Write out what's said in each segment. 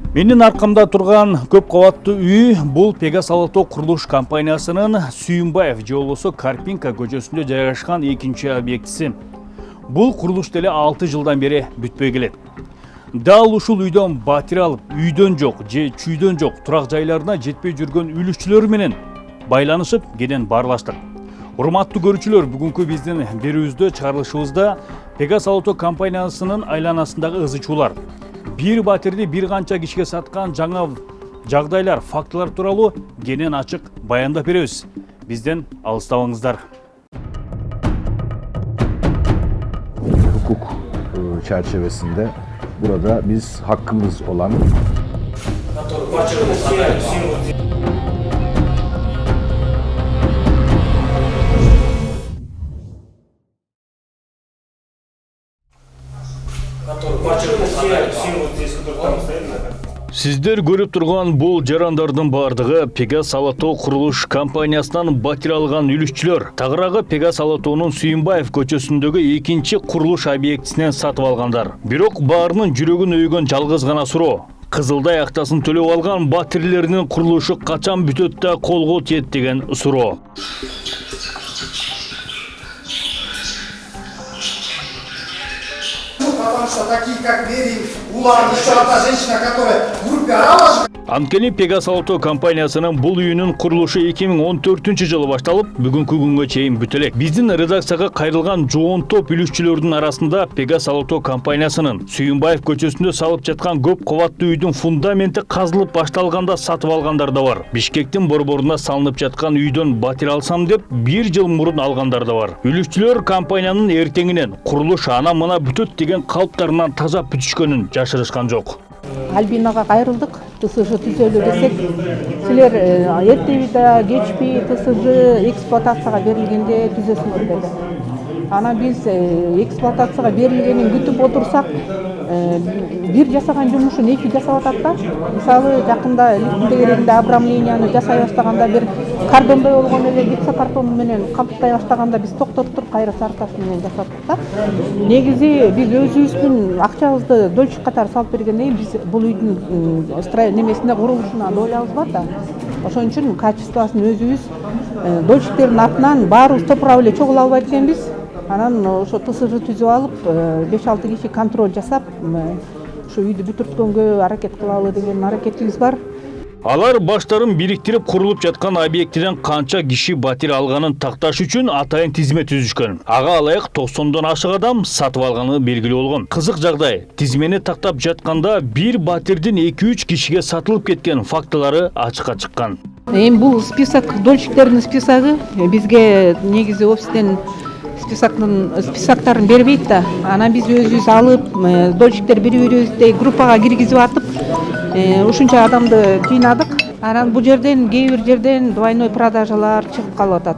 Менин аркамда турган көп кабаттуу үй бул Пегас Алатоо курулуш компаниясынын Сүйүнбаев же болбосо Карпинка көчөсүндө жайгашкан экинчи объектиси. Бул курулуш деле 6 жылдан бери бүтпөй келет. Дал ушул үйдөн батир алып, үйдөн жок же чүйдөн жок турак жайларына жетпей жүргөн үлүшчүлөр менен байланышып кенен баарлаштык. Урматтуу көрүүчүлөр, бүгүнкү биздин берүүбүздө чыгарылышыбызда Пегас Алатоо компаниясынын айланасындагы ызычуулар, бир батирди бир канча кишиге саткан жаңа жагдайлар, фактылар тууралуу кенен ачык баяндап беребиз. Бизден алыстабаңыздар. Hukuk çerçevesinde burada biz hakkımız olan Сиздер көрүп турган бул жарандардын бардыгы Пегас Алатоо курулуш компаниясынан батир алган үлүшчүлөр. Тагыраагы Пегас Алатоонун Сүйүнбаев көчөсүндөгү экинчи курулуш объектисинен сатып алгандар. Бирок баарынын жүрөгүн өйгөн жалгыз гана суроо: Кызылдай актасын төлөп алган батирлеринин курулушу качан бүтөт да колго тиет деген суроо. Потому что такие, как Верин, Улан, еще одна женщина, которая в группе «Аралаш». Анткени Пегас Алатоо компаниясынын бул үйүнүн курулушу 2014-жылы башталып, бүгүнкү күнгө чейин бүтө элек. Биздин редакцияга кайрылган жоон топ үлүшчүлөрдүн арасында Пегас Алатоо компаниясынын Сүйүнбаев көчөсүндө салып жаткан көп кабаттуу үйдүн фундаменти казылып башталганда сатып алгандар да бар. Бишкектин борборуна салынып жаткан үйдөн батир алсам деп 1 жыл мурун алгандар да бар. Үлүшчүлөр компаниянын эртеңинен курулуш ана-мына бүтөт деген калыптарынан таза бүтүшкөнүн жашырышкан жок. Альбинага кайрылдык. ТСЖ түзөлү десек, силер эртеби да кечпи ТСЖ эксплуатацияга берилгенде түзөсүңөр деди. Анан биз эксплуатацияга берилгенин күтүп отурсак, бир жасаган жумушун 2 жасап атат да. Мисалы, жакында лифтинде керегинде обрамленияны жасай баштаганда бир кардондой болгон эле гипсокартон менен капттай баштаганда биз токтотуп туруп кайра сарташ менен жасаттык да. Негизи биз өзүбүздүн акчабызды дольщик катары салып бергенден кийин биз бул үйдүн немесинде курулушуна дойлябыз бар да. Ошон үчүн качествосын өзүбүз дольщиктердин атынан баарыбыз топурап эле чогула албайт экенбиз. Анан ошо ТСЖ түзүп алып, 5-6 киши контроль жасап, ушу үйдү бүтүрткөнгө аракет кылалы деген аракетибиз бар. Алар баштарын бириктирип курулуп жаткан объектиден канча киши батир алганын такташ үчүн атайын тизме түзүшкөн. Ага алайык 90дон ашык адам сатып алганы белгилүү болгон. Кызык жагдай, тизмени тактап жатканда бир батирдин 2-3 кишиге сатылып кеткен фактылары ачыкка чыккан. Эми бул список, дольщиктердин списогу бизге негизи офистен списоктарын бербейт да. Анан биз өзүбүз алып, дольщиктер бири-бирибизди группага киргизип атып, ушунча адамды жыйнадык. Анан бул жерден кээ бир жерден двойной продажалар чыгып калып атат.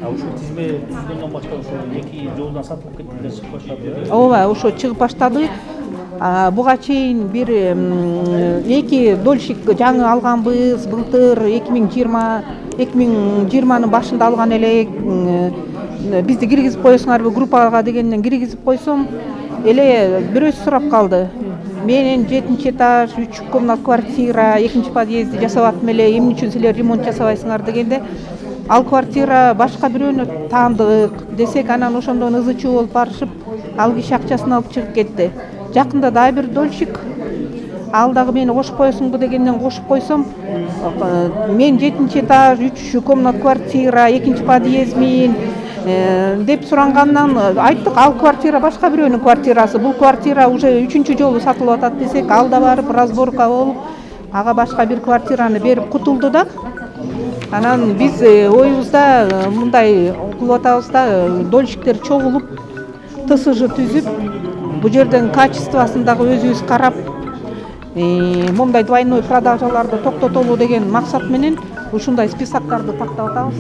Ушул тизме түзгөндөн башка ошо 2 жолдон сатылып кетти деп чыгып баштады. Ооба, ошо чыгып баштады. Буга чейин бир 2 дольщик жаңы алганбыз, былтыр 2020-нын башында алган элек. Бизди киргизип коесуңарбы группага дегенден киргизип койсом, эле бирөөсү сурап калды. Менин 7-этаж, 3 комнат квартира, 2 подъезди жасап атам эле, эмне үчүн силер ремонт жасабайсыңар дегенде, ал квартира башка бирөөнү таандык десек, анан ошондон ызычуу болуп барышып, ал киши акчасын алып чыгып кетти. Жакында дагы бир дольщик ал дагы мени кошуп коесуңбу дегенден кошуп койсом, мен 7-этаж, 3 комнат квартира, 2 подъездмин деп сурангандан айттык, ал квартира башка бирөөнүн квартирасы. Бул квартира уже 3-чү жолу сатылып атат десек, ал да барып разборка болуп, ага башка бир квартираны берип кутулду да. Анан биз оюбузда мындай кылып атабыз да, дольщиктер чогулуп, ТСЖ түзүп, бул жерден качествосын дагы өзүбүз карап, мондай двойной продажаларды токтотолу деген максат менен ушундай списоктарды тактап атабыз.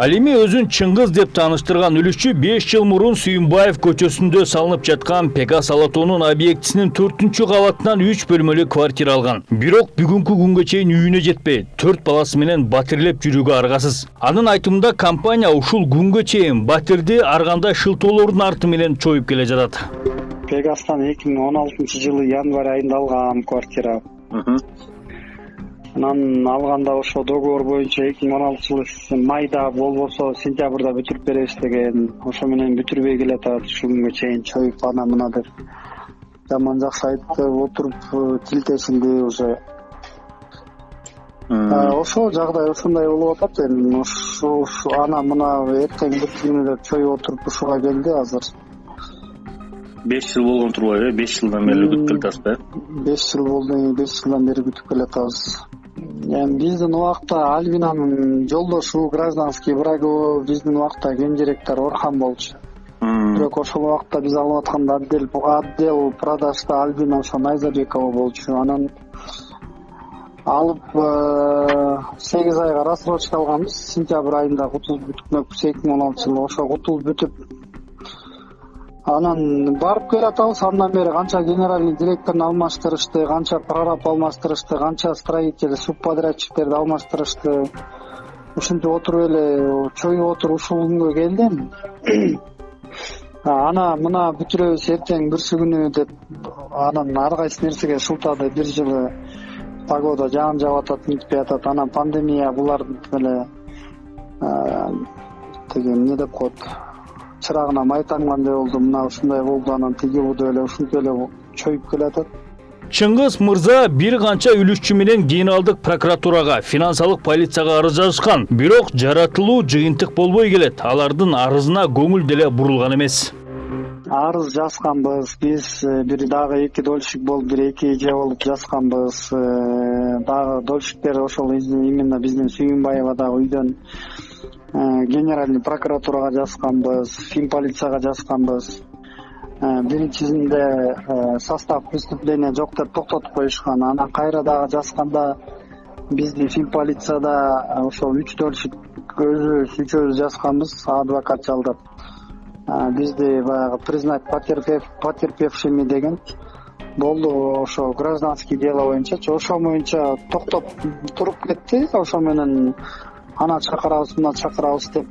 Ал эми өзүн Чыңгыз деп тааныштырган үлүшчү 5 жыл мурун Сүйүнбаев көчөсүндө салынып жаткан Пегас Алатоонун объектисинин 4-чү кабатынан 3 бөлмөлүү квартира алган. Бирок бүгүнкү күнгө чейин үйүнө жетпей, 4 баласы менен батирлеп жүрүүгө аргасыз. Анын айтымында компания ушул күнгө чейин батирди ар кандай шылтоолордун арты менен чоюп келе жатат. Пегастан 2016 жылы январь айында алгам квартира. Анан алганда ошо договор боюнча 2016 жылы майда болбосо сентябрда бүтүрүп беребиз деген. Ошо менен бүтүрбөй келатат ушул күнгө чейин чоюп ана мына деп. Жаман жакшы айтып отуруп тилтесинди уже. Ошо жагдай ушундай болуп атат эми. Ошо ана мына эртең бүтүрүнү деп чоюп отуруп ушуга келди азыр. 5 жыл болгон турбайбы? 5 жылдан бери күтүп келатасыз да? 5 жыл болду, 5 жылдан бери күтүп келатабыз. Эми биздин убакта Альбинанын жолдошу гражданский враги биздин убакта кенжеректер Орхан болчу. Бирок ошол убакта биз алып атканда отдел продажда Альбина ошо Найзабекова болчу. Анан алып 8 айга рассрочка алганбыз. Сентябрь айында кутулуп бүтмөкпүз 2016 жылы. Ошо кутулуп бүтүп анан барып келатабыз. Андан бери канча генеральный директорун алмаштырышты, канча прораб алмаштырышты, канча строитель, субподрядчиктерди алмаштырышты. Ушинтип отуруп эле чоюп отуруп ушул күнгө келдим. Ана мына бүтүрөбүз эртең бүрсү күнү деп анан ар кайсы нерсеге шылтады. Бир жылы погода жаан жаап атат, нитпей атат. Анан пандемия булардын эле тиги эмне деп коет, чырагына май таңгандай болду. Мына ушундай болду. Анан тиги бу эле ушинтип эле чоюп келатат. Чыңгыз мырза бир канча үлүшчү менен генералдык прокуратурага, финансылык полицияга арыз жазышкан. Бирок жаратылуу жыйынтык болбой келет. Алардын арызына көңүл деле бурулган эмес. Арыз жазганбыз. Биз бир дагы 2 дольщик болуп, бир 2 эже болуп жазганбыз. Дагы дольщиктер ошол именно биздин Сүйүнбаева дагы үйдөн генеральный прокуратурага жазганбыз, финполицияга жазганбыз. Биринчисинде состав преступления жок деп токтотуп коюшкан. Анан кайра дагы жазганда биздин финполицияда ошол 3 дольщик үчөөбүз жазганбыз, адвокат жалдап. Бизди баягы признать потерпевшими деген болду. Ошо гражданский дело боюнча, ошо боюнча токтоп туруп кетти. Ошо менен ана чакырабыз, мына чакырабыз деп.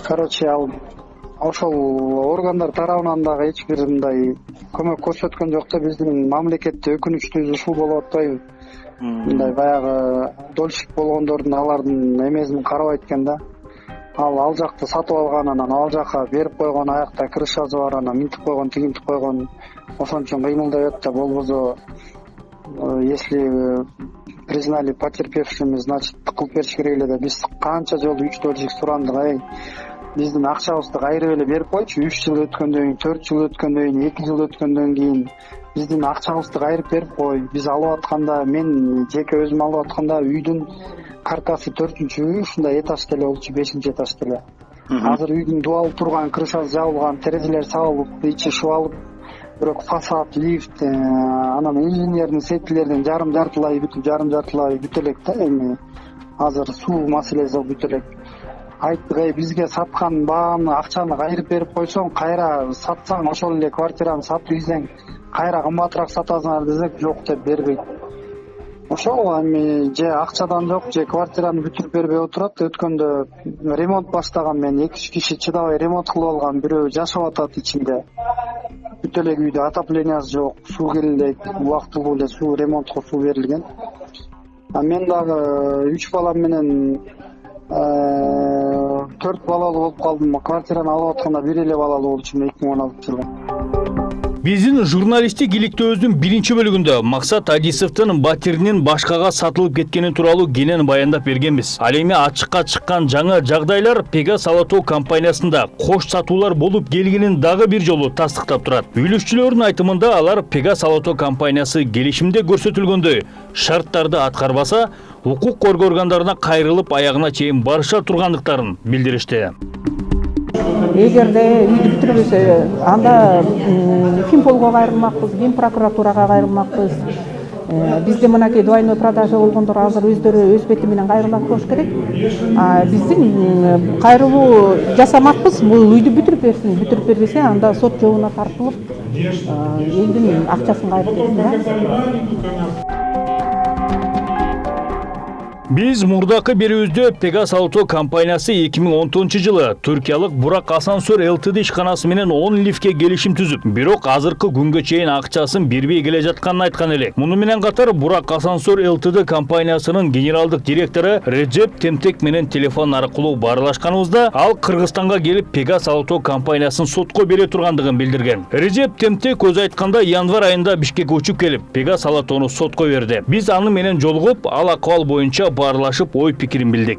Короче, ал ошол органдар тарабынан дагы эч бир мындай көмөк көрсөткөн жок да. Биздин мамлекетте өкүнүчтүүсү ушул болуп атпайбы? Мындай баягы дольщик болгондордун алардын эмесин карабайт экен да. Ал жакты сатып алган, анан ал жака берип койгон, аякта крышасы бар, анан минтип койгон, тигинтип койгон. Ошон үчүн кыймылдап да болбосо, если признали потерпевшими, значит кылып бериш керек эле да. Биз канча жолу 3 дольщик сурандык, биздин акчабызды кайрып эле берип койчу. 3 жыл өткөндөн кийин, 4 жыл өткөндөн кийин, 2 жыл өткөндөн кийин биздин акчабызды кайрып берип кой. Биз алып атканда, мен жеке өзүм алып атканда үйдүн каркасы 4-чү үй, ушундай этажда эле болчу, 5-чи этажда эле. Азыр үйдүн дубалы турган, крышасы жабылган, терезелер сабылып, ичи шыбалып, бирок фасад, лифт, анан инженерный сетилерден жарым-жартылай бүтө элек да. Эми азыр суу маселеси бүтө элек. Айттык, бизге саткан бааны, акчаны кайрып берип койсоң, кайра сатсаң, ошол эле квартираны сатып ийсең, кайра кымбатыраак сатасыңар десек, жок деп бербейт. Ошол эми же акчадан жок, же квартираны бүтүрүп бербей отурат. Өткөндө ремонт баштаган, мен 2 киши чыдабай ремонт кылып алган, бирөө жашап атат ичинде. Бүтө эле үйдө отоплениясы жок, суу келбейт, убактылуу эле суу, ремонтко суу берилген. Мен дагы 3 балам менен 4 балалуу болуп калдым. Квартираны алып атканда 1 эле балалуу болчумун 2016 жылы. Биздин журналисттик иликтөөбүздүн биринчи бөлүгүндө Максат Адисовдун батиринин башкага сатылып кеткени тууралуу кенен баяндап бергенбиз. Ал эми ачыкка чыккан жаңы жагдайлар Пегас Алатоо компаниясында кош сатуулар болуп келгенин дагы бир жолу тастыктап турат. Үйлөшчүлөрдүн айтымында алар Пегас Алатоо компаниясы келишимде көрсөтүлгөндөй шарттарды аткарбаса, укук коргоо органдарына кайрылып аягына чейин барыша тургандыктарын билдиришти. Эгерде үйдү бүтүрбөсө, анда Финполго кайрылмакпыз, Ген прокуратурага кайрылмакпыз. Бизде мынакей двойной продажа болгондор азыр өздөрү өз бети менен кайрылат болуш керек. Биздин кайрылуу жасамакпыз. Бул үйдү бүтүрүп берсин, бүтүрүп бербесе анда сот жообуна тартылып, элдин акчасын кайрып берсин. Биз мурдакы берүүбүздө Pegas Auto компаниясы 2010-жылы Түркиялык Бурак Асансör Ltd ишканасы менен 10 лифтке келишим түзүп, бирок азыркы күнгө чейин акчасын бербей келе жатканын айткан элек. Муну менен катар Бурак Асансör Ltd компаниясынын генералдык директору Реджеп Темтек менен телефон аркылуу баарлашканыбызда, ал Кыргызстанга келип Pegas Auto компаниясын сотко бере тургандыгын билдирген. Реджеп Темтек өз айтканда январь айында Бишкекке учуп келип, Pegas Autoну сотко берди. Биз аны менен жолугуп, ал акыбал боюнча bağırlaşıp oy fikrini bildik.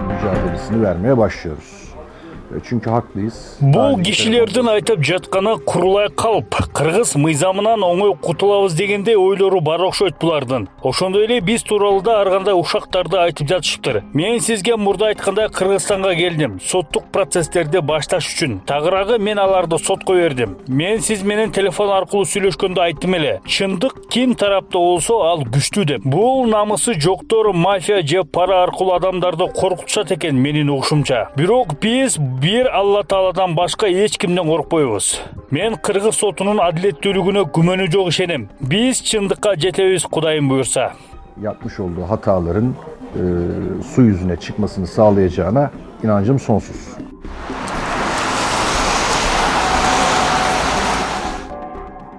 Mücadelesini vermeye başlıyoruz. Çünkü haklıyız. Бул кишилердин айтып жатканы курулай калып, кыргыз мыйзамынан оңой кутулабыз дегенде ойлору бар окшойт булардын. Ошондой эле биз тууралуу да ар кандай ушактарды айтып жатышыптыр. Мен сизге мурда айткандай Кыргызстанга келдим, соттук процесстерди башташ үчүн. Тагыраагы мен аларды сотко бердим. Мен сиз менен телефон аркылуу сүйлөшкөндө айттым эле. Чындык ким тарапта болсо ал күчтүү деп. Бул намысы жоктор мафия же пара аркылуу адамдарды коркутушат экен менин угушумча. Бирок биз бир Алла Тааладан башка эч кимден коркпойбуз. Мен кыргыз сотунун адилеттүүлүгүнө күмөнү жок ишенем. Биз чындыкка жетебиz Кудайым буйрса. Yapmış olduğu hataların su yüzüne çıkmasını sağlayacağına inancım sonsuz.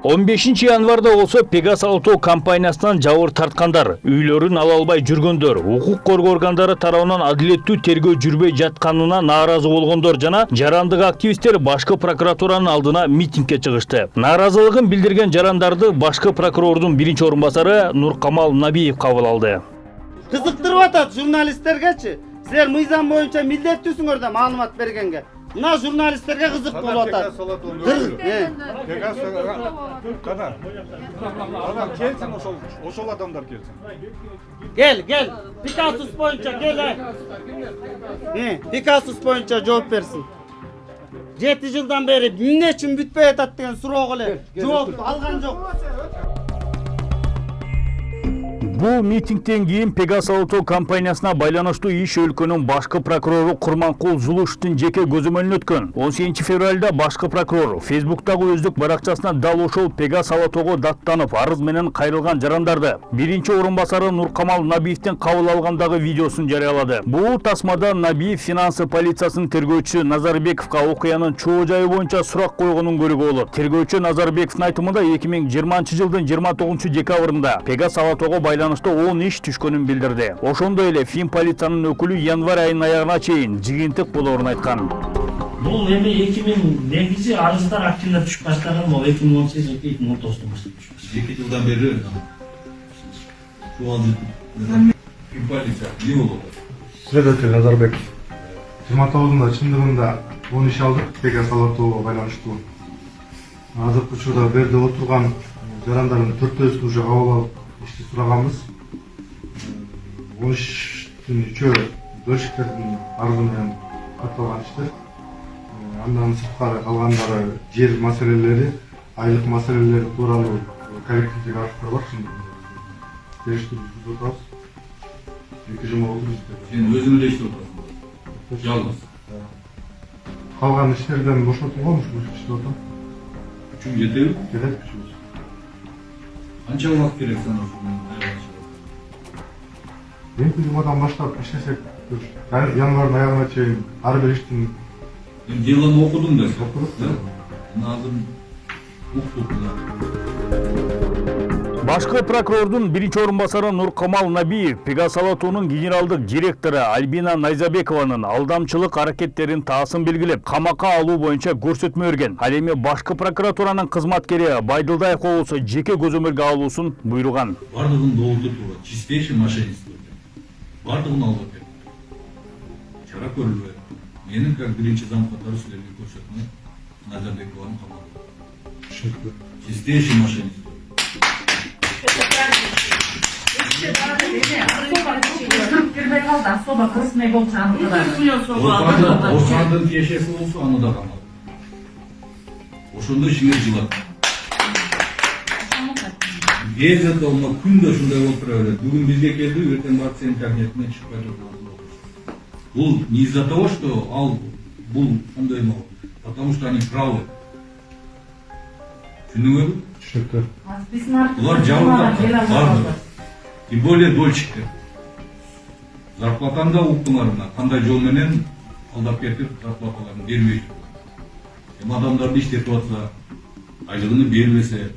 15 январда болсо Pegas Auto компаниясынан жабыр тарткандар, үйлөрүн ала албай жүргөндөр, укук коргоо органдары тарабынан адилеттүү тергөө жүрбөй жатканына нааразы болгондор жана жарандык активисттер башкы прокуратуранын алдына митингге чыгышты. Нааразылыгын билдирген жарандарды башкы прокурордун биринчи орун басары Нуркамал Набиев кабыл алды. Кызыктырып атат журналисттергечи. Силер мыйзам боюнча милдеттүүсүңөр да маалымат бергенге. Мына журналисттерге кызык болуп атат. Адам келсин, ошол адамдар келсин. Gel. Pegasus боюнча кел. Pegasus боюнча жооп берсин. 7 жылдан бери эмне үчүн бүтпөй атат деген суроого эле жооп алган жок. Бул митингден кийин Pegas Auto компаниясына байланыштуу иш өлкөнүн башкы прокурору Курманкул Зулуштун жеке көзөмөлүнө өткөн. 18 февралда башкы прокурор Facebook'тагы өздүк баракчасына дал ошол Pegas Auto'го даттанып, арыз менен кайрылган жарандарды биринчи орун басары Нуркамал Набиевден кабыл алгандагы видеосун жарыялады. Бул тасмада Набиев финансы полициясынын тергөөчүсү Назарбековго окуянын чоо жайы боюнча сурак койгонун көрүүгө болот. Тергөөчү Назарбековдун айтымында 2020-жылдын 29-декабрында Pegas Auto'го байланыштуу 10 иш түшкөнүн билдирди. Ошондой эле Фин полициянын өкүлү январь айынын аягына чейин жыгынтык болоорун айткан. Бул эми 2000 негизи арыздар активдер түшүп баштаган, бул 2018-2019 ортосунда баштап түшкөн. 2 жылдан бери Фин полиция не болду? Следователь Назарбеков. 29-да чындыгында 10 иш алдык Pegas Auto'го байланыштуу. Азыркы учурда берде отурган жарандардын 4-төсүн уже кабыл алып ишти сураганбыз. 13-тün 3-өө бөлшектердин арызы менен катталган иштер. Андан сырткары калгандары жер маселелери, айлык маселелери тууралуу коллективдеги актар бар чындыгында. Териштүү түзүп атабыз. 2 жыл болду бизде. Сен өзүң эле иштеп атасың. Жалгыз. Калган иштерден бошотулган ушул иштеп атам. Күчүң жетеби? Жетет күчүбүз. Канча убакыт керек сага ушуну? 2 жылдан баштап иштесек, январдын аягына чейин ар бир иштин делону окудуң да? Окудук. Азыр уктук да. Башкы прокурордун биринчи орун басары Нуркамал Набиев Pegas Auto'нун генералдык директору Альбина Найзабекованын алдамчылык аракеттерин таасын белгилеп, камакка алуу боюнча көрсөтмө берген. Ал эми башкы прокуратуранын кызматкери Байдылдаевго болсо жеке көзөмөлгө алуусун буйруган. Бардыгын доолдуп турат, чистейший мошенничество. Бардыгын алып берди. Чара көрүлбөйт. Менин как биринчи зам катары силерге көрсөтмө Назарбекованы кабыл. Чистейший мошенничество. Особо крупный болчу Оркандын тиешеси болсо аны да камал. Ошондой ишиңер жылат. Гезетте олма күндө ушундай болуп тура берет. Бүгүн бизге келди, эртең барып сенин кабинетине чыгып кайтат. Бул не из-за того, что ал бул андай могу, потому что они правы. Түшүнүңөрбү? Булар жабыркап барды. Тем более дольщиктер. зарплатаны да уктуңар мына кандай жол менен алдап кетип зарплаталарын бербей жүр. Эми адамдарды иштетип атса, айлыгын бербесе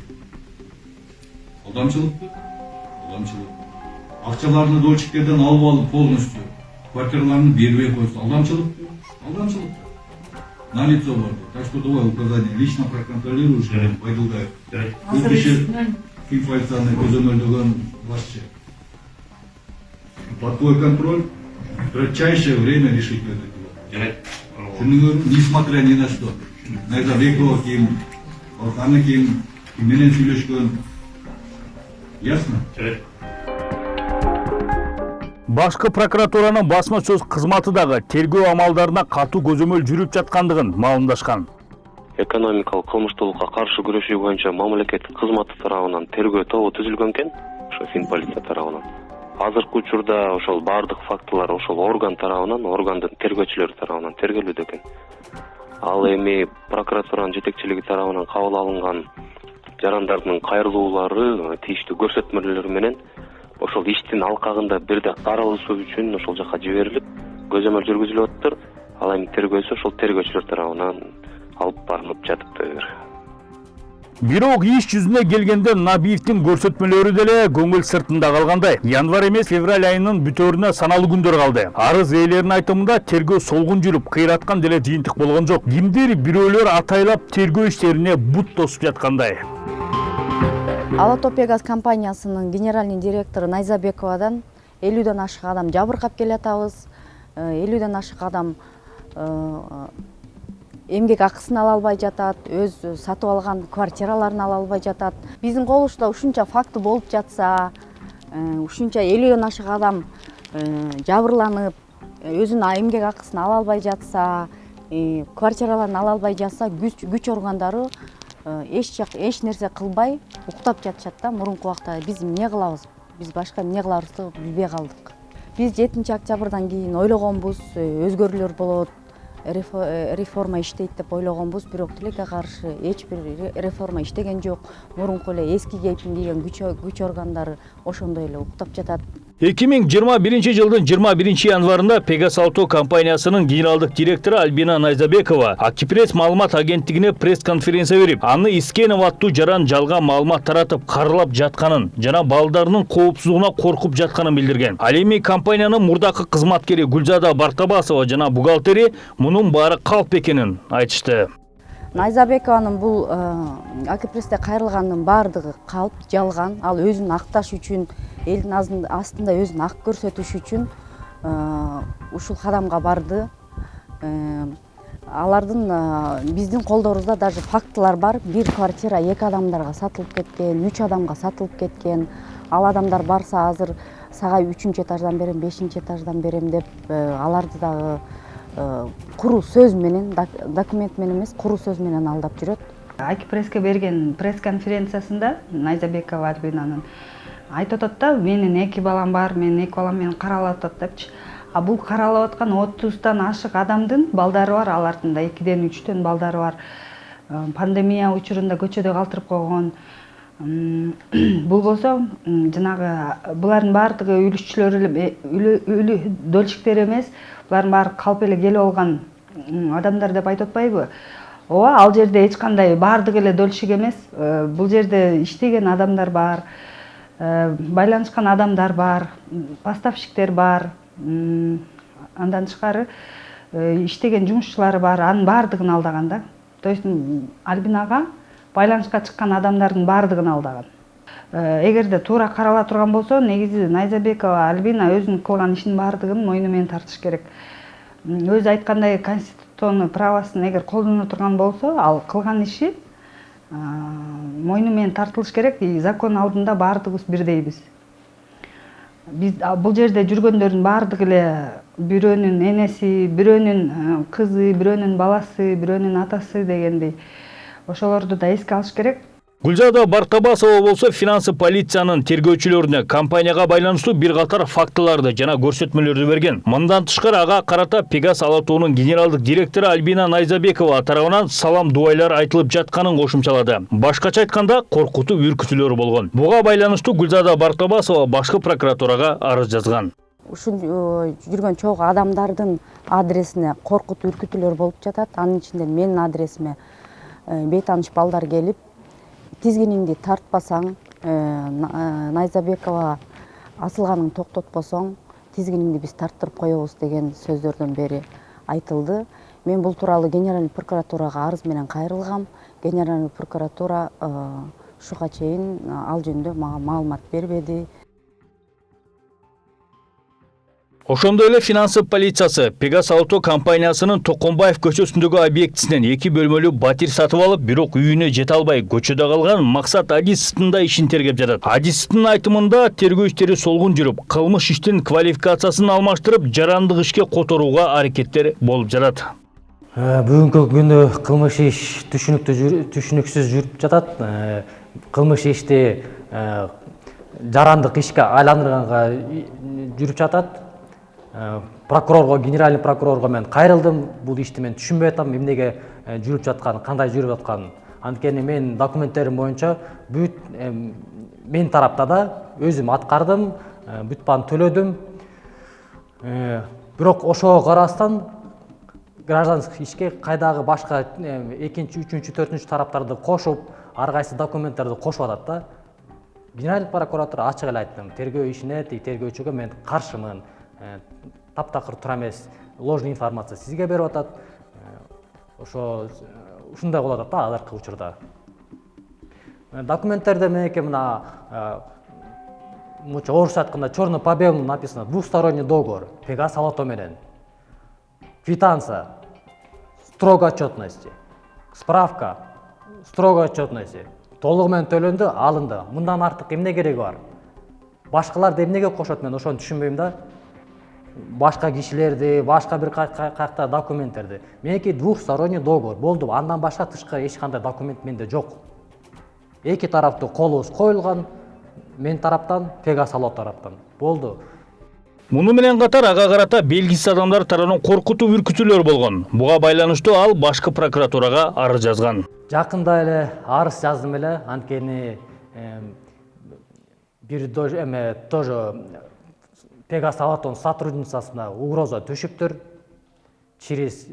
алдамчылыкпы? Алдамчылык. Акчаларını дольщиктерден алып полностью квартираларын бербей койса алдамчылыкпы? Алдамчылык. На лицо бар. Так что давай указание лично проконтролируешь, Байдулдаев. Өз киши инфляцияны көзөмөлдөгөн башчы. Под твой контроль в кратчайшее время решить это дело. Несмотря ни на что. Найзабекова ким, Орханы ким, менен сүйлөшкөн. Ясно? Башкы прокуратуранын басма сөз кызматы дагы тергөө амалдарына катуу көзөмөл жүрүп жаткандыгын маалымдашкан. Экономикалык кылмыштуулукка каршы күрөшүү боюнча мамлекеттик кызматы тарабынан тергөө тобу түзүлгөн экен, ошо Финполиция тарабынан. Азыркы учурда ошол бардык фактылар ошол орган тарабынан, органдын тергөөчүлөрү тарабынан тергелүүдө экен. Ал эми прокуратуранын жетекчилиги тарабынан кабыл алынган жарандардын кайрылуулары, тийиштүү көрсөтмөлөр менен ошол иштин алкагында бирде каралышуу үчүн ошол жака жиберилип, көзөмөл жүргүзүлүп атыптыр. Ал эми тергөөсү ошол тергөөчүлөр тарабынан алып барылып жатыптыр. Бирок иш жүзүнө келгенде Набиевдин көрсөтмөлөрү деле көңүл сыртында калгандай. Январь эмес февраль айынын бүтөрүнө саналуу күндөр калды. Арыз ээлеринин айтымында тергөө солгун жүрүп, кыйраткан деле жыйынтык болгон жок. Кимдир бирөөлөр атайлап тергөө иштерине бут тосуп жаткандай. Алатопегаз компаниясынын генеральный директору Найзабековадан 50ден ашык адам жабыркап келатабыз. 50ден ашык адам эмгек акысын ала албай жатат, өз сатып алган квартираларын ала албай жатат. Биздин колубузда ушунча факты болуп жатса, ушунча 50ден ашык адам жабырланып, өзүнүн эмгек акысын ала албай жатса, квартираларын ала албай жатса, күч органдары эч нерсе кылбай уктап жатышат да. Мурунку убакта биз эмне кылабыз? Биз башка эмне кыларыбызды билбей калдык. Биз 7 октябрдан кийин ойлогонбуз, өзгөрүүлөр болот, реформа иштейт деп ойлогонбуз, бирок тилекке каршы эч бир реформа иштеген жок. Мурунку эле эски кейпин кийген күч органдары ошондой эле уктап жатат. 2021 жылдын 21 январында Пегас Auto компаниясынын генералдык директору Альбина Найзабекова Акипресс маалымат агенттигине пресс-конференция берип, аны Искенов аттуу жаран жалган маалымат таратып каралап жатканын жана балдарынын коопсуздугуна коркуп жатканын билдирген. Ал эми компаниянын мурдакы кызматкери Гүлзада Бартабасова жана бухгалтери мунун баары калп экенин айтышты. Найзабекованын бул Акипрессте кайрылганын баардыгы калп, жалган. Ал өзүн акташ үчүн, элдин астында өзүн ак көрсөтүш үчүн ушул кадамга барды. Алардын биздин колдорубузда даже фактылар бар. Бир квартира 2 адамдарга сатылып кеткен, 3 адамга сатылып кеткен. Ал адамдар барса азыр сага 3-этаждан берем, 5-этаждан берем деп аларды дагы куру сөз менен, документ менен эмес, куру сөз менен алдап жүрөт. Акипресске берген пресс-конференциясында Найзабекова Альбинанын айтып атат да, менин 2 балам бар, менин 2 балам мени каралап атат депчи. А бул каралап аткан 30тан ашык адамдын балдары бар, алардын да 2ден 3төн балдары бар. Пандемия учурунда көчөдө калтырып койгон. Бул болсо жанагы булардын баардыгы үлүшчүлөр дольщиктер эмес, булардын баары калп эле келип алган адамдар деп айтып атпайбы? Ооба, ал жерде эч кандай баардыгы эле дольщик эмес. Бул жерде иштеген адамдар бар, байланышкан адамдар бар, поставщиктер бар, андан тышкары иштеген жумушчулары бар, анын баардыгын алдаган да. То есть Альбинага байланышка чыккан адамдардын баардыгын алдаган. Эгерде туура карала турган болсо, негизи Найзабекова Альбина өзүнүн кылган ишинин баардыгын мойну менен тартыш керек. Өзү айткандай конституционный правосын эгер колдоно турган болсо, ал кылган иши мойну менен тартылыш керек. Закон алдында баардыгыбыз бирдейбиз. Биз бул жерде жүргөндөрдүн баардыгы эле бирөөнүн энеси, бирөөнүн кызы, бирөөнүн баласы, бирөөнүн атасы дегендей. Ошолорду да эске алыш керек. Гүлзада Бартабасова болсо финансы полициянын тергөөчүлөрүнө компанияга байланыштуу бир катар фактыларды жана көрсөтмөлөрдү берген. Мындан тышкары ага карата Пегас Алатоонун генералдык директору Альбина Найзабекова тарабынан салам дуайлар айтылып жатканын кошумчалады. Башкача айтканда, коркутуу үркүтүүлөр болгон. Буга байланыштуу Гүлзада Бартабасова башкы прокуратурага арыз жазган. ушул жүргөн чогуу адамдардын адресине коркут үркүтүүлөр болуп жатат. Анын ичинде менин адресиме бейтааныш балдар келип, тизгиниңди тартпасаң, Найзабекова асылганын токтотпосоң, тизгиниңди биз тарттырып коебуз деген сөздөрдөн бери айтылды. Мен бул тууралуу Генеральный прокуратурага арыз менен кайрылгам. Генеральный прокуратура ушуга чейин ал жөнүндө мага маалымат бербеди. Ошондой эле финансы полициясы Пегас Auto компаниясынын Токонбаев көчөсүндөгү объектисинен 2 бөлмөлүү батир сатып алып, бирок үйүнө жете албай көчөдө калган Максат Адисовдун да ишин тергеп жатат. Адисовдун айтымында тергөө иштери солгун жүрүп, кылмыш иштин квалификациясын алмаштырып, жарандык ишке которууга аракеттер болуп жатат. Бүгүнкү күндө кылмыш иш түшүнүксүз жүрүп жатат. Кылмыш ишти жарандык ишке айландырганга жүрүп жатат. Прокурорго, генеральный прокурорго мен кайрылдым. Бул ишти мен түшүнбөй атам, эмнеге жүрүп жатканын, кандай жүрүп атканын. Анткени мен документтерим боюнча бүт мен тарапта да өзүм аткардым, бүт бааны төлөдүм. Бирок ошого карабастан гражданский ишке кайдагы башка экинчи, үчүнчү, төртүнчү тараптарды кошуп, ар кайсы документтерди кошуп атат да. Генеральный прокуратура ачык эле айттым, тергөө ишине, тергөөчүгө мен каршымын. Таптакыр туура эмес ложный информация сизге берип атат. Ушундай болуп атат да азыркы учурда. Документтерде менеки мына орусча айтканда черный по белому написано двухсторонний договор Пегас Auto менен. Квитанция строгой отчетности, справка строгой отчетности. Толугу менен төлөндү, алынды. Мындан артык эмне кереги бар? Башкаларды эмнеге кошот, мен ошону түшүнбөйм да. Башка кишилерди, башка бир кайакта документтерди. Меники двухсторонний договор болду. Андан башка тышкы эч кандай документ менде жок. Эки тараптуу колубуз коюлган, мен тараптан, Пегас Auto тараптан. Болду. Муну менен катар ага карата белгисиз адамдар тарабынан коркутуу үркүтүүлөр болгон. Буга байланыштуу ал башкы прокуратурага арыз жазган. Жакында эле арыз жаздым эле, анткени бир тоже Пегас Auto'нун сотрудницасына угроза төшүптүр через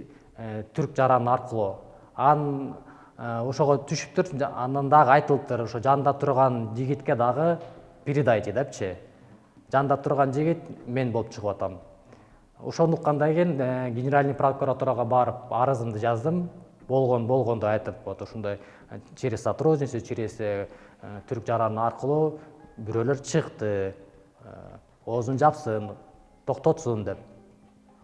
түрк жаран аркылуу. Ошого түшүптүр, андан дагы айтылыптыр, ошо жанында турган жигитке дагы передайте депчи. Жанында турган жигит мен болуп чыгып атам. Ошону уккандан кийин Генеральный прокуратурага барып арызымды жаздым. Болгондо айтып, вот ушундай через сотрудницу, через түрк жаран аркылуу бирөөлөр чыкты. Оозун жапсын, токтотсун деп.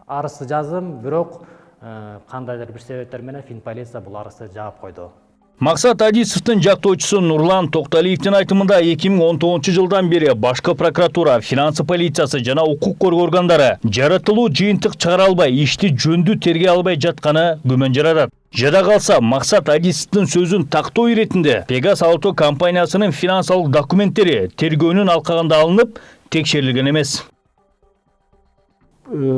Арызды жаздым, бирок кандайдыр бир себептер менен Финполиция бул арызды жаап койду. Максат Адисовдун жактоочусу Нурлан Токталиевдин айтымында 2019-жылдан бери башкы прокуратура, финансы полициясы жана укук коргоо органдары жаратылуу жыйынтык чыгара албай, ишти жөндүү тергей албай жатканы күмөн жаратат. Жада калса, Максат Адисовдун сөзүн тактоо иретинде Пегас Auto компаниясынын финансылык документтери тергөөнүн алкагында алынып, текшерилген эмес.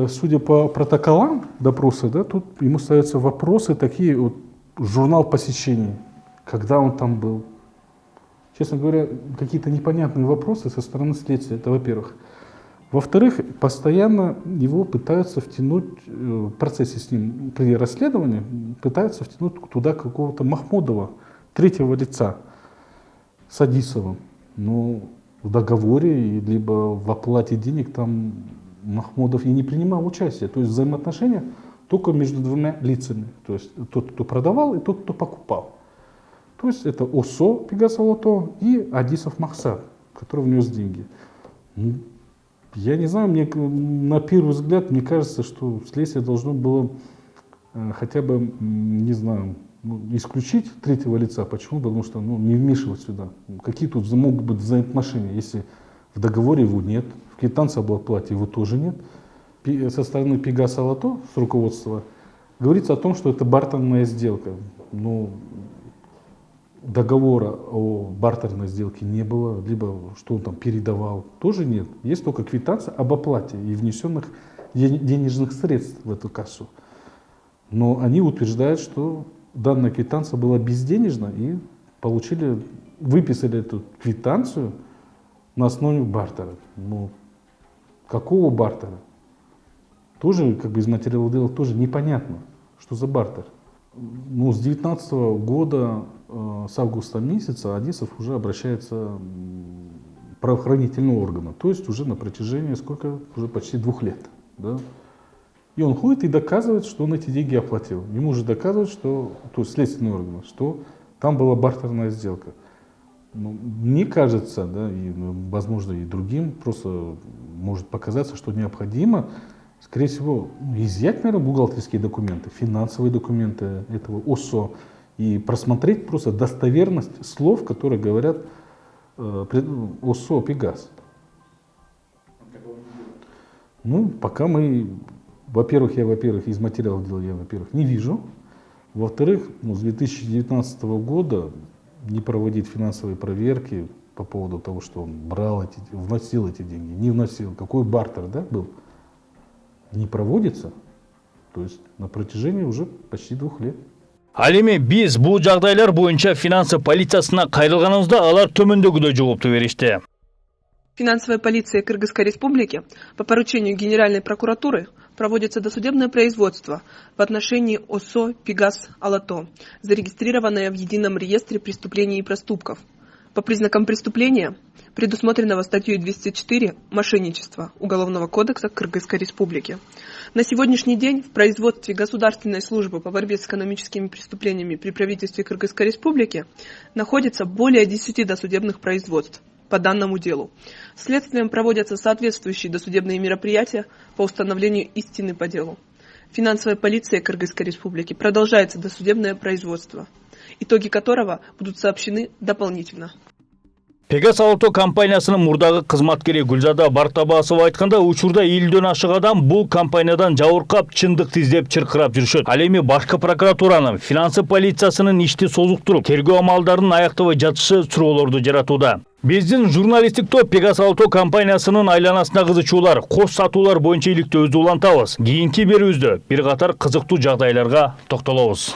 Судя по протоколам допроса, да, тут ему ставятся вопросы такие, вот, журнал посещений, когда он там был. Честно говоря, какие-то непонятные вопросы со стороны следствия, это во-первых. Во-вторых, постоянно его пытаются втянуть в процессе с ним при расследовании, пытаются втянуть туда какого-то Махмудова, третьего лица, с Адисовым. Но в договоре, либо в оплате денег там Махмудов и не принимал участия. То есть взаимоотношения только между двумя лицами. То есть тот, кто продавал, и тот, кто покупал. То есть это ОСО Пегас Auto и Адисов Максат, который внес деньги. Я не знаю, мне на первый взгляд, мне кажется, что следствие должно было хотя бы, не знаю, исключить третьего лица. Почему? Потому что не вмешивать сюда. Какие тут могут быть взаимоотношения, если в договоре его нет, в квитанции об оплате его тоже нет. Со стороны Пегас Auto, с руководства, говорится о том, что это бартерная сделка. Но договора о бартерной сделке не было, либо что он там передавал, тоже нет. Есть только квитанция об оплате и внесенных денежных средств в эту кассу. Но они утверждают, что данная квитанция была безденежна и выписали эту квитанцию на основе бартера. Ну, Какого бартера? Тоже, как бы из материала дела, тоже непонятно, что за бартер. Ну, с 2019 года, с августа месяца, Одессов уже обращается в правоохранительные органы. То есть уже на протяжении сколько? Уже почти 2 лет. Да? И он ходит и доказывает, что он эти деньги оплатил. Ему уже доказывают, что, то есть следственные органы, что там была бартерная сделка. Ну, мне кажется, да, и, возможно, и другим просто может показаться, что необходимо, скорее всего, изъять, наверное, бухгалтерские документы, финансовые документы этого ОСО и просмотреть просто достоверность слов, которые говорят ОСО «Пегас». Ну, пока мы, во-первых, из материалов дела я, не вижу. Во-вторых, с 2019 года не проводить финансовые проверки по поводу того, что он брал вносил эти деньги, не вносил, какой бартер, да, был, не проводится. То есть на протяжении уже почти 2 лет. Ал эми биз бул жагдайлар боюнча финансы полициясына кайрылганыбызда алар төмөндөгүдөй жоопту беришти. Финансовая полиция Кыргызской Республики по поручению Генеральной прокуратуры проводится досудебное производство в отношении ОСО «Пегас Алато», зарегистрированное в Едином реестре преступлений и проступков. По признакам преступления, предусмотренного статьей 204 «Мошенничество» Уголовного кодекса Кыргызской Республики. На сегодняшний день в производстве Государственной службы по борьбе с экономическими преступлениями при правительстве Кыргызской Республики находится более 10 досудебных производств по данному делу. Следствием проводятся соответствующие досудебные мероприятия по установлению истины по делу. Финансовая полиция Кыргызской Республики продолжается досудебное производство, итоги которого будут сообщены дополнительно. Пегас Алато компаниясынын мурдагы кызматкери Гүлзада Бартабасова айтканда, учурда элден ашык адам бул компаниядан жабыркап, чындыкты издеп чыркырап жүрүшөт. Ал эми башкы прокуратуранын, финансы полициясынын ишти созуктуруп, тергөө амалдарын аяктабай жатышы суроолорду жаратууда. Биздин журналисттик топ Пегас Алато компаниясынын айланасына кызычуулар, кош сатуулар боюнча иликтөө улантабыз. Кийинки берүүбүздө бир катар кызыктуу жагдайларга токтолобуз.